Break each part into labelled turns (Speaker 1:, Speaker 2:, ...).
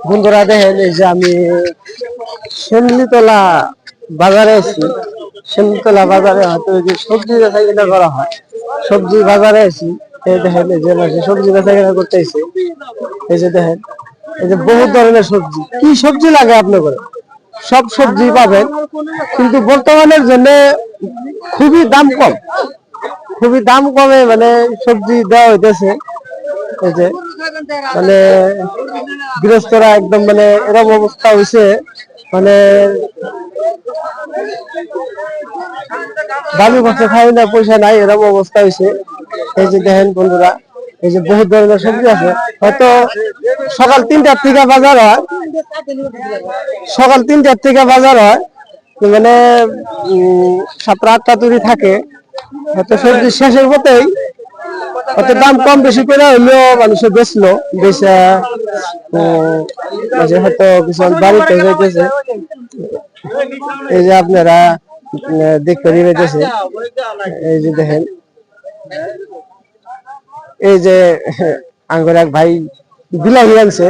Speaker 1: বন্ধুরা দেখেন, এই যে আমি শিমলিতলা বাজারে এসেছি। শিমলিতলা বাজারে হয়তো এই যে সবজি বেচা কিনা করা হয়, সবজি বাজারে এসেছি। এই দেখেন, এই যে মাসে সবজি বেচা কিনা করতে এসেছি। এই যে দেখেন, এই যে বহু ধরনের সবজি, কি সবজি লাগে আপনার করে সব সবজি পাবেন, কিন্তু বর্তমানের জন্য খুবই দাম কম, খুবই দাম কমে মানে সবজি দেওয়া হইতেছে। এই যে মানে গৃহস্থরা একদম মানে এরকম অবস্থা হয়েছে, মানে বালু খরচা খাই না, পয়সা নাই, এরকম অবস্থা হয়েছে। এই যে দেখেন বন্ধুরা, এই যে বহুত ধরনের সবজি আছে। হয়তো সকাল 3টার থেকে বাজার হয়, সকাল 3টার থেকে বাজার হয়, মানে 7টা-8টা তৈরি থাকে। হয়তো সবজি শেষের পথেই হয়তো দাম কম বেশি করে হইলেও মানুষের বেচলো, বেচা মাঝে হয়তো কিছু বাড়িতে যাইতেছে। এই যে আপনারা দেখতে দিতেছে, এই যে দেখেন, এই যে আঙ্গুর এক ভাই বিলাহি আনছে।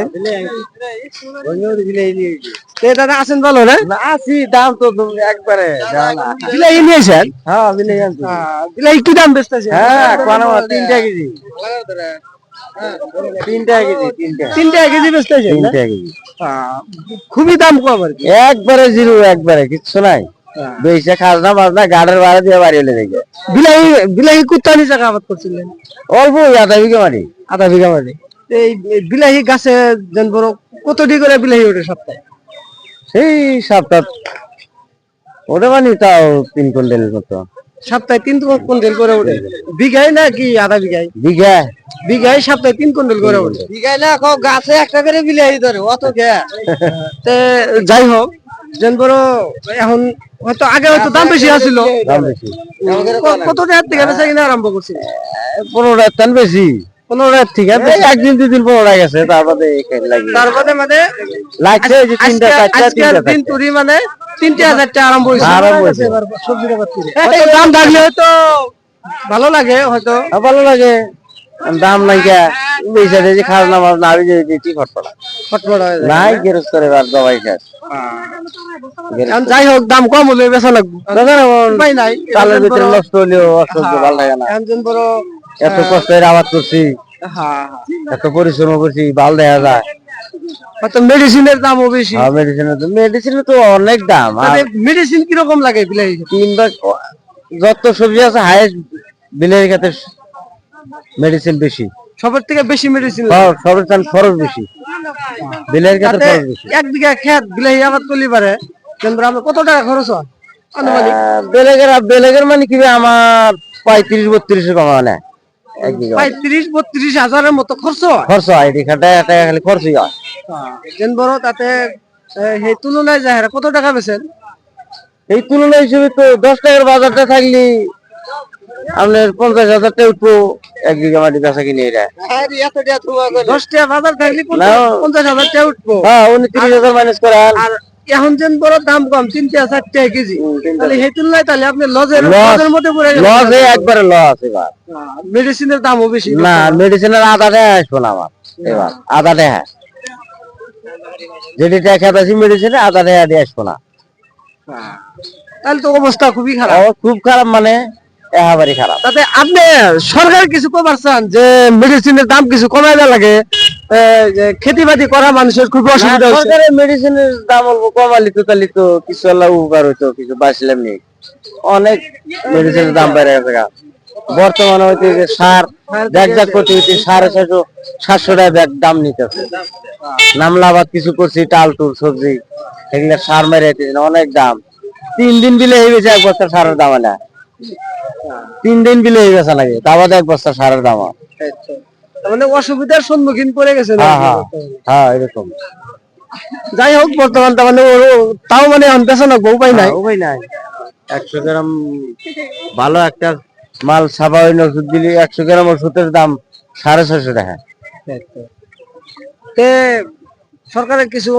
Speaker 1: দাদা আছেন ভালো না? আছি, দাম তো একবারে বিলাহি নিয়েছেন? হ্যাঁ, বিলাহি আনছি। বিলাহি কি দাম বেচতেছে? হ্যাঁ, 3 টাকা কেজি। 3 টাকা কেজি, 3 টাকা কেজি বেচতেছে। 3 টাকা কেজি, খুবই দাম কম আর কি, একবারে জিরো, একবারে কিচ্ছু নাই। বেশি খাজনা বাজনা গাড়ের ভাড়া দিয়ে বাড়ি হলে দেখে। বিলাহি বিলাহি কুত্তানি জায়গা আবাদ করছিলেন? অল্প, আধা বিঘা মাটি। আধা বিঘা মাটি। এই বিলাহি গাছে যেন বড় কতটি করে বিলাহি ওঠে সপ্তাহে? সেই সপ্তাহ ওটা মানে তাও 3 কুইন্টালের মতো। সপ্তাহে 3 কুইন্টাল করে ওঠে? বিঘায় না কি আধা বিঘায়? বিঘায়। বিঘায় সপ্তাহে 3 কুইন্টাল করে ওঠে? বিঘায় না, গাছে একটা করে বিলাহি ধরে, অত যাই হোক, যেন বড় এখন হয়তো আগে হয়তো দাম বেশি আছিল। দাম বেশি কত টাকার থেকে বেচা কিনা আরম্ভ করছিল? 15 টাকা বেশি। 15 টাকার থেকে একদিন 2 দিন 15 টাকা গেছে, তারপরে মানে লাগছে যে 3টা 4টা দিন তুরি মানে 3টা 4টা আরম্ভ হয়েছে। সবজির ব্যাপার দাম থাকলে হয়তো ভালো লাগে, হয়তো ভালো লাগে। দাম নাই কে বেচা যে খাজনা মাছ না যে কি ফটফটা ফটফটা নাই, গেরস্তরে আর দবাই শেষ। যাই হোক, দাম কম হলে বেচা লাগবে, উপায় নাই। চালের ভিতরে নষ্ট হলেও অসহ্য, ভালো লাগে না। এত কষ্টের আবাদ করছি, এত পরিশ্রম করছি, ভালো দেখা যায়। হয়তো মেডিসিনের দামও বেশি। মেডিসিনের তো অনেক দাম। মেডিসিন কিরকম লাগে বিলাহি? 3 ভাগ যত সবজি আছে হাইয়েস্ট বিলাহি ক্ষেত্রে মেডিসিন বেশি, সবার থেকে বেশি মেডিসিন, সবার চান খরচ বেশি, বিলাহির ক্ষেত্রে খরচ বেশি। 1 বিঘা ক্ষেত বিলাহি আবাদ করলে পারে আমরা কত টাকা খরচ হয়? বেলেগের মানে কি, আমার 35-32 কমা নেয় 1 বিঘা। 35-32 হাজারের মতো খরচ হয়? খরচ হয়, এটি খাটায় খালি খরচই হয়। যেন বড় তাতে সেই তুলনায় যায় কত টাকা বেচেন? এই তুলনায় হিসেবে তো 10 টাকার বাজারটা থাকলে আপনার 50,000 টাকা উঠবো 1 বিঘা মাটি বেচা কিনে। 10 টাকা বাজার থাকলে 50,000 টাকা উঠবো। হ্যাঁ, 29,000 মাইনাস করে। আর এখন যেন বড় দাম কম, 3-4 টাকা কেজি, তাহলে সেই তুলনায় তাহলে আপনি লজের মধ্যে পড়ে গেলেন। লজে একবারে লস। এবার মেডিসিনের দামও বেশি না, মেডিসিনের আধা টাকা আসবো না আমার এবার, আধা টাকা যেটি টাকা আছে মেডিসিনে আধা টাকা দিয়ে আসবো না। তাহলে তো অবস্থা খুবই খারাপ। খুব খারাপ মানে একেবারে খারাপ। তাতে আপনি সরকার কিছু কমার চান যে মেডিসিনের দাম কিছু কমাই দেওয়া লাগে, খেতি বাতি করা মানুষের খুব অসুবিধা হচ্ছে। সরকারের মেডিসিনের দাম অল্প কমালি তো তাহলে তো কিছু আল্লাহ উপকার হইতো, কিছু বাঁচলাম নেই। অনেক মেডিসিনের দাম বেড়ে গেছে। বর্তমানে হইতে যে সার ব্যাগ করতে হইতে 650-700 টাকা ব্যাগ দাম নিতেছে। নামলা আবাদ কিছু করছি, টাল টুল সবজি, এগুলা সার মেরে অনেক দাম। 3 দিন বিলে হয়ে গেছে 1 বস্তা সারের দাম না। 3 দিন বিলে হয়ে গেছে লাগে, তাও 1 বস্তা সারের দাম। মানে অসুবিধার সম্মুখীন করে গেছে। হ্যাঁ, এরকম। যাই হোক, বর্তমান মানে তাও মানে বেচা না, উপায় নাই। উপায় নাই। 100 গ্রাম ভালো একটা মাল সাবাইন ওষুধ দিলে 100 গ্রাম ওষুধের দাম 650 টাকা। সরকারের কিছু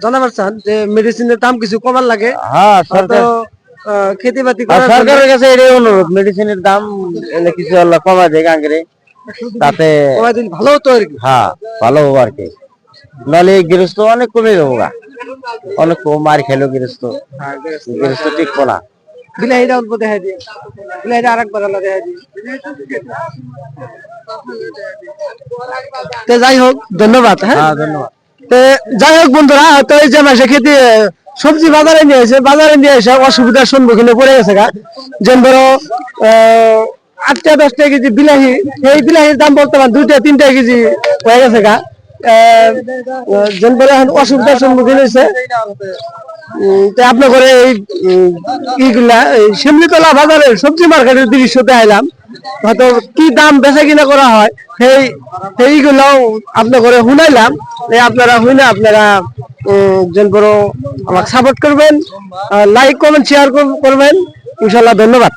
Speaker 1: জানাবার চান যে মেডিসিনের দাম কিছু কমার লাগে? হ্যাঁ, সরকার খেতি বাতি করার সরকারের কাছে এটাই অনুরোধ, মেডিসিনের দাম এলে কিছু আল্লাহ কমায় দেয় গাঙ্গরে, তাতে ভালো হতো আর কি। হ্যাঁ, ভালো হবে আর কি। নাহলে গৃহস্থ অনেক কমে যাবো গা, অনেক কম মার খেলো গৃহস্থ, গৃহস্থ টিকবো না। বিলাহিটা অল্প দেখা দিয়ে, বিলাহিটা আরেকবার আলাদা দেখা দিয়ে। যাই হোক, ধন্যবাদ। হ্যাঁ ধন্যবাদ। যাই হোক বন্ধুরা, তো এই যে মাসে খেতে সবজি বাজারে নিয়ে এসে অসুবিধার সম্মুখীন পড়ে গেছে গা। যেন ধরো 8-10 টাকা কেজি বিলাহি, এই বিলাহির দাম বর্তমান 2-3 কেজি হয়ে গেছে গা। যেন ধরো এখন অসুবিধার সম্মুখীন হয়েছে। আপনার করে এই ইগুলা শিমলিতলা বাজারের সবজি মার্কেটের দৃশ্যতে আইলাম, হয়তো কি দাম বেচা কিনা করা হয় সেইগুলাও আপনার করে শুনাইলাম। আপনারা শুনে আপনারা যেন বড় আমাকে সাপোর্ট করবেন, লাইক কমেন্ট শেয়ার করবেন, ইনশাল্লাহ। ধন্যবাদ।